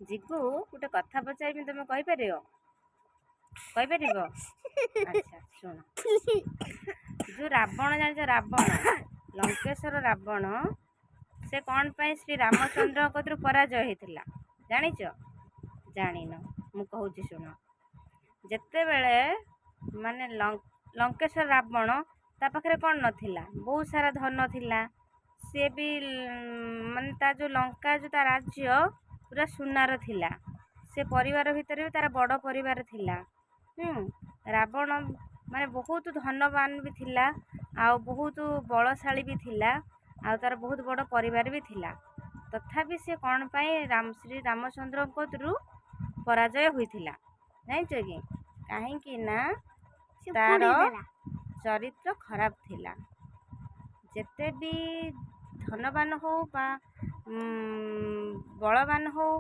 ଜିଗୁ ଗୋଟେ କଥା ପଚାରିବି ତମେ କହିପାରିବ? ଆଚ୍ଛା ଶୁଣ, ଯୋଉ ରାବଣ ଜାଣିଛ, ରାବଣ ଲଙ୍କେଶ୍ୱର ରାବଣ, ସେ କ'ଣ ପାଇଁ ଶ୍ରୀ ରାମଚନ୍ଦ୍ରଙ୍କ କତିରୁ ପରାଜୟ ହେଇଥିଲା ଜାଣିଛ? ଜାଣିନ? ମୁଁ କହୁଛି ଶୁଣ। ଯେତେବେଳେ ମାନେ ଲଙ୍କେଶ୍ୱର ରାବଣ, ତା ପାଖରେ କ'ଣ ନଥିଲା? ବହୁତ ସାରା ଧନ ଥିଲା। ସିଏ ବି ମାନେ ତା ଯୋଉ ଲଙ୍କା, ଯୋଉ ତା ରାଜ୍ୟ ପୁରା ସୁନାର ଥିଲା। ସେ ପରିବାର ଭିତରେ ବି ତାର ବଡ଼ ପରିବାର ଥିଲା। ରାବଣ ମାନେ ବହୁତ ଧନବାନ ବି ଥିଲା, ଆଉ ବହୁତ ବଳଶାଳୀ ବି ଥିଲା, ଆଉ ତାର ବହୁତ ବଡ଼ ପରିବାର ବି ଥିଲା। ତଥାପି ସେ କ'ଣ ପାଇଁ ଶ୍ରୀ ରାମଚନ୍ଦ୍ରଙ୍କ କତିରୁ ପରାଜୟ ହୋଇଥିଲା ଜାଣିଛ କି? କାହିଁକି ନା ତାର ଚରିତ୍ର ଖରାପ ଥିଲା। ଯେତେ ବି ଧନବାନ ହଉ ବା ବଳବାନ ହଉ